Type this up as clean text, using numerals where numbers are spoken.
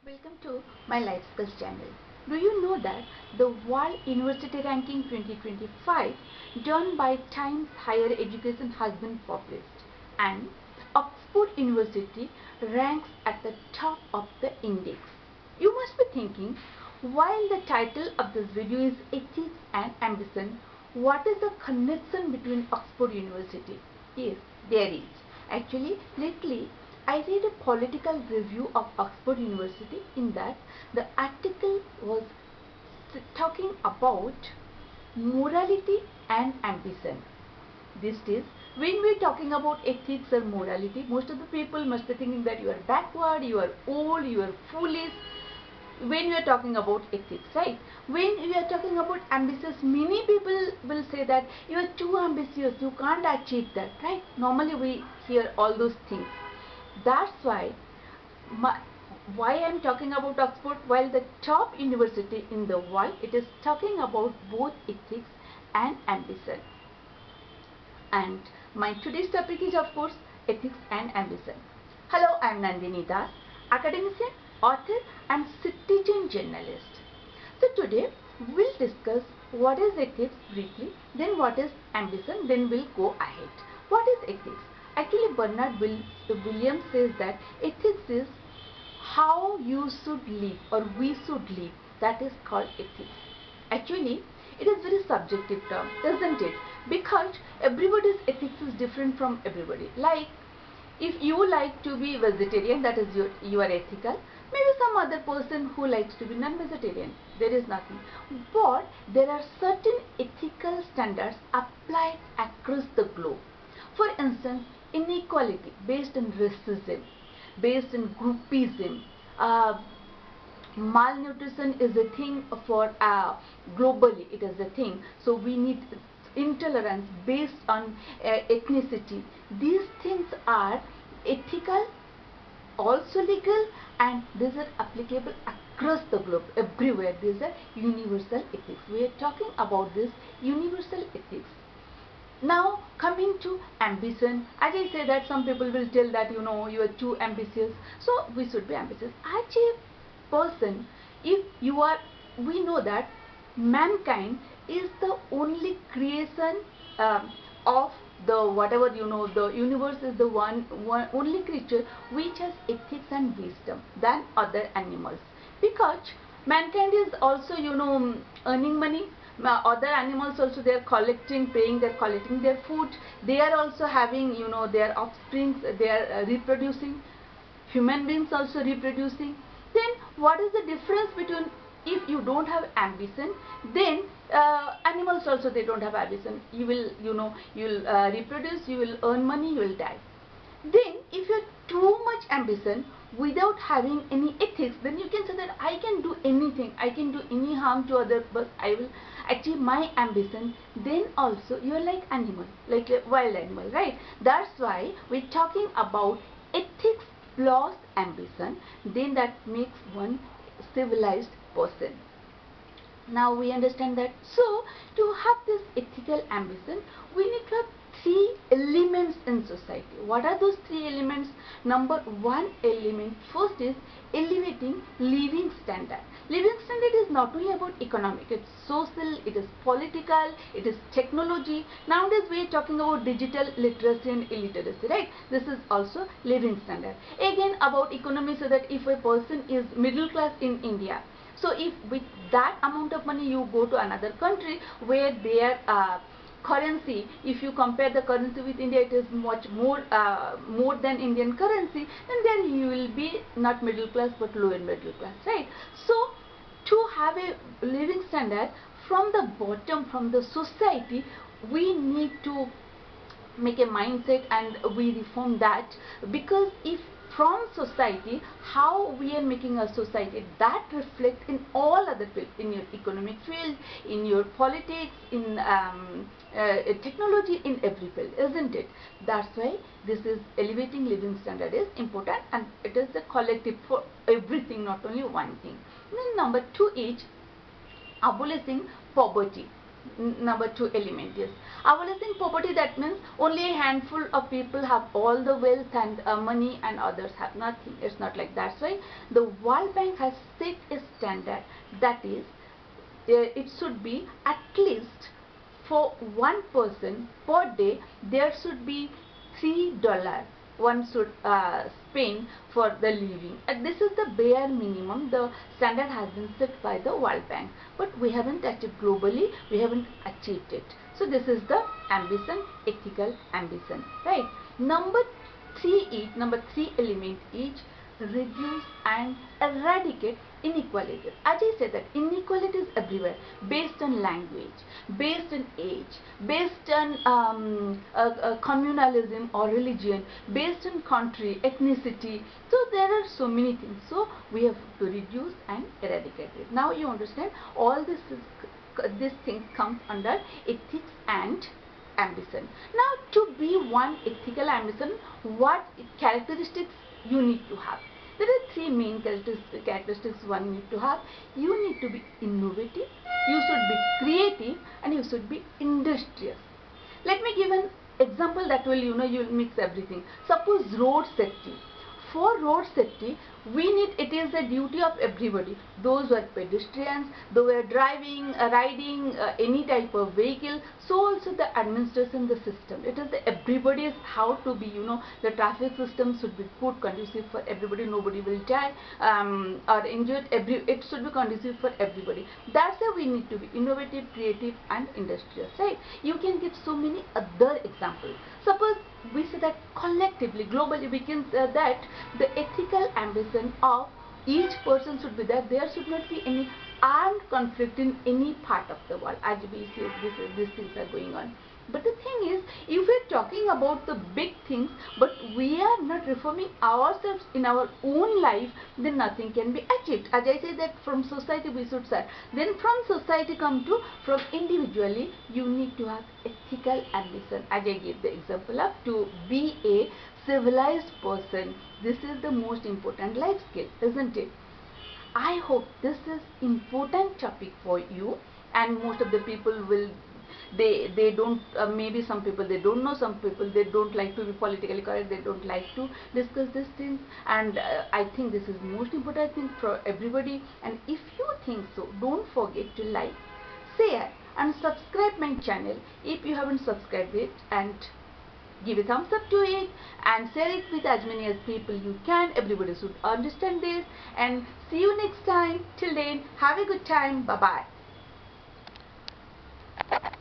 Welcome to my Life Skills channel. Do you know that the World University Ranking 2025 done by Times Higher Education has been published and Oxford University ranks at the top of the index? You must be thinking, while the title of this video is Ethics and Ambition, what is the connection between Oxford University? Yes, there is. Actually, lately I read a political review of Oxford University in that the article was talking about morality and ambition. This is when we are talking about ethics or morality, most of the people must be thinking that you are backward, you are old, you are foolish. When we are talking about ethics, right? When we are talking about ambitious, many people will say that you are too ambitious, you can't achieve that, right? Normally we hear all those things. That's why I'm talking about Oxford. While the top university in the world, it is talking about both ethics and ambition. And my today's topic is, of course, ethics and ambition. Hello, I'm Nandini Das, academician, author and citizen journalist. So today we'll discuss what is ethics briefly, then what is ambition, then we'll go ahead. What is ethics? Actually, Bernard Williams says that ethics is how you should live or we should live. That is called ethics. Actually, it is very subjective term, isn't it? Because everybody's ethics is different from everybody. Like, if you like to be vegetarian, that is you are ethical. Maybe some other person who likes to be non-vegetarian, there is nothing. But there are certain ethical standards applied across the globe. For instance, inequality based on racism, based on groupism, malnutrition is a thing for globally, it is a thing. So we need intolerance based on ethnicity. These things are ethical, also legal, and these are applicable across the globe, everywhere. These are universal ethics. We are talking about this universal ethics. Now coming to ambition, as I say that some people will tell that you are too ambitious, so we should be ambitious. As a person, if you are, we know that mankind is the only creation of the whatever, the universe is the one only creature which has ethics and wisdom than other animals, because mankind is also earning money. Other animals also, they are collecting, paying, they are collecting their food, they are also having their offsprings, they are reproducing. Human beings also reproducing. Then what is the difference between, if you don't have ambition, then animals also, they don't have ambition. You will you'll reproduce, you will earn money, you will die. Then if you have too much ambition without having any ethics, then you can say that I can do anything, I can do any harm to others, but I will achieve my ambition. Then also you are like animal, like a wild animal, right? That's why we're talking about ethics plus ambition, then that makes one civilized person. Now we understand that. So to have this ethical ambition, we need to have three elements in society. What are those three elements? Number one element, first is elevating living standard. Living standard is not only about economic, it's social, it is political, it is technology. Nowadays we are talking about digital literacy and illiteracy, right? This is also living standard. Again, about economy, so that if a person is middle class in India, so if with that amount of money you go to another country where their currency, if you compare the currency with India, it is much more than Indian currency, and then you will be not middle class but lower middle class, right? So to have a living standard from the bottom, from the society, we need to make a mindset and we reform that. Because if from society, how we are making a society, that reflects in all other fields, in your economic field, in your politics, in technology, in every field, isn't it? That's why this is elevating living standard is important, and it is the collective for everything, not only one thing. Then number two is abolishing poverty. number 2 element. Yes, abolition poverty, that means only a handful of people have all the wealth and money and others have nothing. It's not like that. So the World Bank has set a standard, that is it should be at least for one person per day there should be $3 one should spend for the living, and this is the bare minimum. The standard has been set by the World Bank, but we haven't achieved globally, we haven't achieved it. So this is the ambition, ethical ambition, right? Number 3 element is reduce and eradicate inequalities. As I said that inequality is everywhere, based on language, based on age, based on communalism or religion, based on country, ethnicity. So there are so many things. So we have to reduce and eradicate it. Now you understand all this things comes under ethics and ambition. Now to be one ethical ambition, what characteristics you need to have? There are 3 main characteristics one need to have. You need to be innovative, you should be creative, and you should be industrious. Let me give an example that will, you'll mix everything. Suppose road safety. For road safety, we need, it is the duty of everybody. Those who are pedestrians, those who are driving, riding any type of vehicle. So also the administration, the system. It is the everybody's how to be, the traffic system should be good, conducive for everybody. Nobody will die or injured. It should be conducive for everybody. That's why we need to be innovative, creative, and industrious, right? You can give so many other examples. Suppose we say that collectively, globally, we can say that the ethical ambition of each person should be that there should not be any armed conflict in any part of the world. As we see, these things are going on. But the thing is, if we're talking about the big things, but we are not reforming ourselves in our own life, then nothing can be achieved. As I say that from society we should start. Then from society from individually, you need to have ethical ambition. As I gave the example of to be a civilized person. This is the most important life skill, isn't it? I hope this is important topic for you, and most of the people will they don't maybe some people they don't know, some people they don't like to be politically correct, they don't like to discuss these things, and I think this is most important thing for everybody. And if you think so, don't forget to like, share, and subscribe my channel if you haven't subscribed it, and give a thumbs up to it and share it with as many as people you can. Everybody should understand this, and see you next time. Till then, have a good time. Bye bye.